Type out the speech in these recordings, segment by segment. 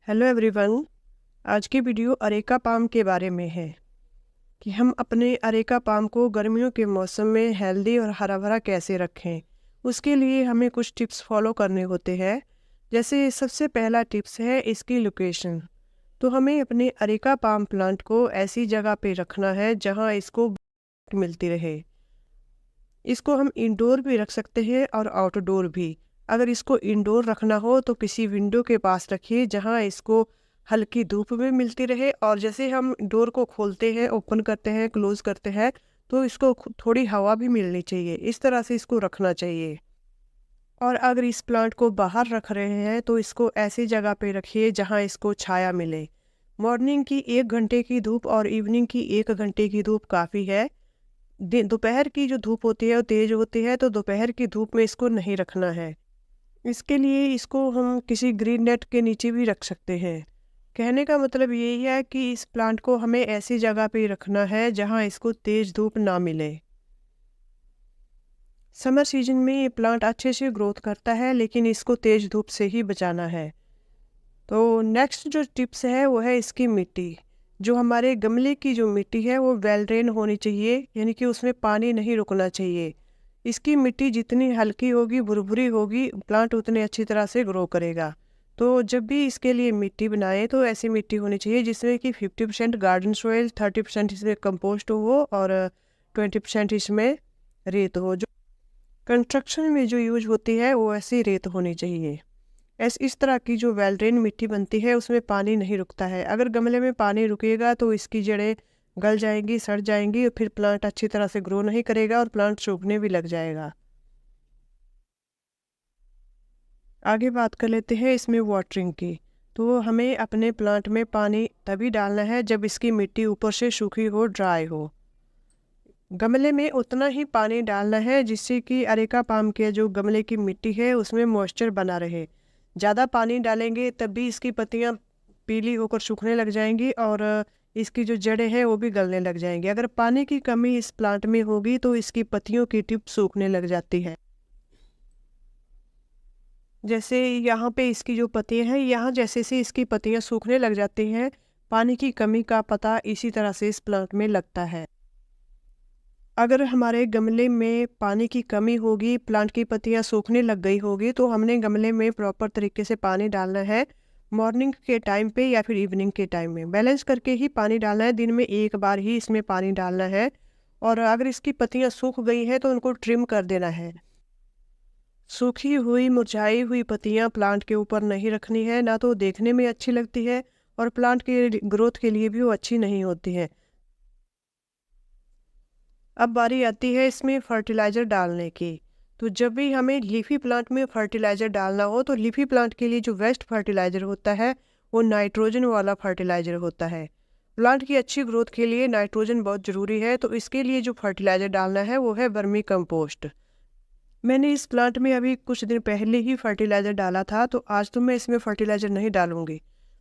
Hello everyone. आज की video areca palm के बारे में है कि हम अपने अरेका पाम को गर्मियों के मौसम में हेल्दी और हरा भरा कैसे रखें। उसके लिए हमें कुछ टिप्स फॉलो करने होते हैं। जैसे सबसे पहला टिप्स है इसकी लोकेशन। तो हमें अपने अरेका पाम प्लांट को ऐसी जगह पे रखना है जहाँ इसको मिलती रहे। इसको हम इंडोर भी रख सकते हैं और आउटडोर भी। अगर इसको इंडोर रखना हो तो किसी विंडो के पास रखिए जहां इसको हल्की धूप भी मिलती रहे, और जैसे हम डोर को खोलते हैं, ओपन करते हैं, क्लोज करते हैं, तो इसको थोड़ी हवा भी मिलनी चाहिए। इस तरह से इसको रखना चाहिए। और अगर इस प्लांट को बाहर रख रहे हैं तो इसको ऐसी जगह पे रखिए जहां इसको छाया मिले। मॉर्निंग की 1 घंटे की धूप और इवनिंग की 1 घंटे की धूप काफ़ी है। दोपहर की जो धूप होती है वो तेज़ होती है, तो दोपहर की धूप में इसको नहीं रखना है। इसके लिए इसको हम किसी ग्रीन नेट के नीचे भी रख सकते हैं। कहने का मतलब यही है कि इस प्लांट को हमें ऐसी जगह पे रखना है जहां इसको तेज़ धूप ना मिले। समर सीजन में ये प्लांट अच्छे से ग्रोथ करता है, लेकिन इसको तेज़ धूप से ही बचाना है। तो नेक्स्ट जो टिप्स है वो है इसकी मिट्टी। जो हमारे गमले की जो मिट्टी है वो वेल ड्रेन होनी चाहिए, यानी कि उसमें पानी नहीं रुकना चाहिए। इसकी मिट्टी जितनी हल्की होगी, भुरभुरी होगी, प्लांट उतने अच्छी तरह से ग्रो करेगा। तो जब भी इसके लिए मिट्टी बनाएं तो ऐसी मिट्टी होनी चाहिए जिसमें कि 50% गार्डन सॉइल, 30% इसमें कंपोस्ट हो और 20% इसमें रेत हो। जो कंस्ट्रक्शन में जो यूज होती है वो ऐसी रेत होनी चाहिए। इस तरह की जो वेल ड्रेन मिट्टी बनती है उसमें पानी नहीं रुकता है। अगर गमले में पानी रुकेगा तो इसकी जड़ें गल जाएंगी, सड़ जाएंगी, और फिर प्लांट अच्छी तरह से ग्रो नहीं करेगा और प्लांट सूखने भी लग जाएगा। आगे बात कर लेते हैं इसमें वाटरिंग की। तो हमें अपने प्लांट में पानी तभी डालना है जब इसकी मिट्टी ऊपर से सूखी हो, ड्राई हो। गमले में उतना ही पानी डालना है जिससे कि अरेका पाम के जो गमले की मिट्टी है उसमें मॉइस्चर बना रहे। ज़्यादा पानी डालेंगे तब भी इसकी पत्तियां पीली होकर सूखने लग जाएंगी और इसकी जो जड़ें हैं वो भी गलने लग जाएंगी। अगर पानी की कमी इस प्लांट में होगी तो इसकी पत्तियों की टिप सूखने लग जाती है। जैसे यहाँ पे इसकी जो पत्तियां हैं, यहाँ जैसे से इसकी पत्तियां सूखने लग जाती हैं, पानी की कमी का पता इसी तरह से इस प्लांट में लगता है। अगर हमारे गमले में पानी की कमी होगी, प्लांट की पत्तियां सूखने लग गई होगी, तो हमने गमले में प्रॉपर तरीके से पानी डालना है। मॉर्निंग के टाइम पे या फिर इवनिंग के टाइम में बैलेंस करके ही पानी डालना है। दिन में एक बार ही इसमें पानी डालना है। और अगर इसकी पत्तियां सूख गई हैं तो उनको ट्रिम कर देना है। सूखी हुई, मुरझाई हुई पत्तियां प्लांट के ऊपर नहीं रखनी है, ना तो देखने में अच्छी लगती है और प्लांट के ग्रोथ के लिए भी वो अच्छी नहीं होती है। अब बारी आती है इसमें फर्टिलाइज़र डालने की। तो जब भी हमें लीफी प्लांट में फर्टिलाइज़र डालना हो तो लीफी प्लांट के लिए जो बेस्ट फर्टिलाइज़र होता है वो नाइट्रोजन वाला फर्टिलाइज़र होता है। प्लांट की अच्छी ग्रोथ के लिए नाइट्रोजन बहुत ज़रूरी है, तो इसके लिए जो फर्टिलाइज़र डालना है वो है वर्मी कंपोस्ट। मैंने इस प्लांट में अभी कुछ दिन पहले ही फर्टिलाइज़र डाला था, तो आज तो मैं इसमें फर्टिलाइज़र नहीं डालूंगी।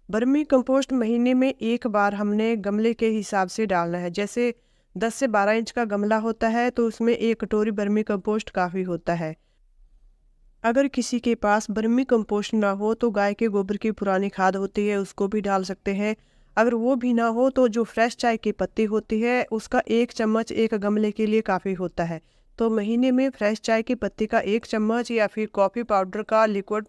वर्मी कंपोस्ट महीने में एक बार हमने गमले के हिसाब से डालना है। जैसे 10 से 12 इंच का गमला होता है तो उसमें 1 कटोरी वर्मी कंपोस्ट काफ़ी होता है। अगर किसी के पास वर्मी कंपोस्ट ना हो तो गाय के गोबर की पुरानी खाद होती है, उसको भी डाल सकते हैं। अगर वो भी ना हो तो जो फ्रेश चाय की पत्ती होती है उसका 1 चम्मच एक गमले के लिए काफ़ी होता है। तो महीने में फ्रेश चाय की पत्ती का 1 चम्मच या फिर कॉफ़ी पाउडर का लिक्विड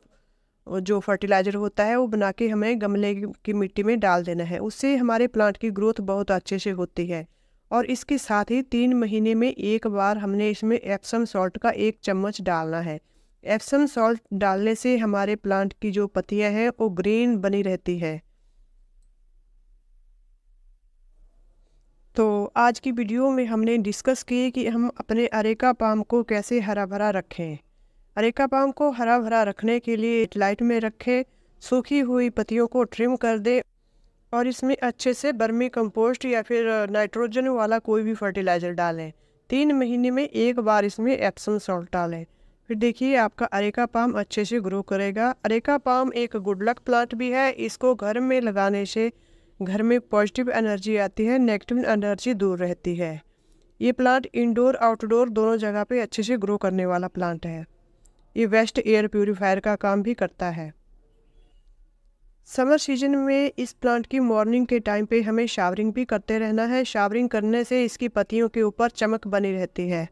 जो फर्टिलाइज़र होता है वो बना के हमें गमले की मिट्टी में डाल देना है। उससे हमारे प्लांट की ग्रोथ बहुत अच्छे से होती है। और इसके साथ ही 3 महीने में एक बार हमने इसमें एप्सम सॉल्ट का 1 चम्मच डालना है। एप्सम सॉल्ट डालने से हमारे प्लांट की जो पत्तियां हैं वो ग्रीन बनी रहती है। तो आज की वीडियो में हमने डिस्कस किए कि हम अपने अरेका पाम को कैसे हरा भरा रखें। अरेका पाम को हरा भरा रखने के लिए लाइट में रखें, सूखी हुई पत्तियों को ट्रिम कर दें और इसमें अच्छे से वर्मी कंपोस्ट या फिर नाइट्रोजन वाला कोई भी फर्टिलाइज़र डालें। 3 महीने में एक बार इसमें एप्सम सॉल्ट डालें। फिर देखिए आपका अरेका पाम अच्छे से ग्रो करेगा। अरेका पाम एक गुड लक प्लांट भी है। इसको घर में लगाने से घर में पॉजिटिव एनर्जी आती है, नेगेटिव एनर्जी दूर रहती है। ये प्लांट इंडोर आउटडोर दोनों जगह पे अच्छे से ग्रो करने वाला प्लांट है। ये वेस्ट एयर प्यूरीफायर का काम भी करता है। समर सीजन में इस प्लांट की मॉर्निंग के टाइम पे हमें शावरिंग भी करते रहना है। शावरिंग करने से इसकी पत्तियों के ऊपर चमक बनी रहती है।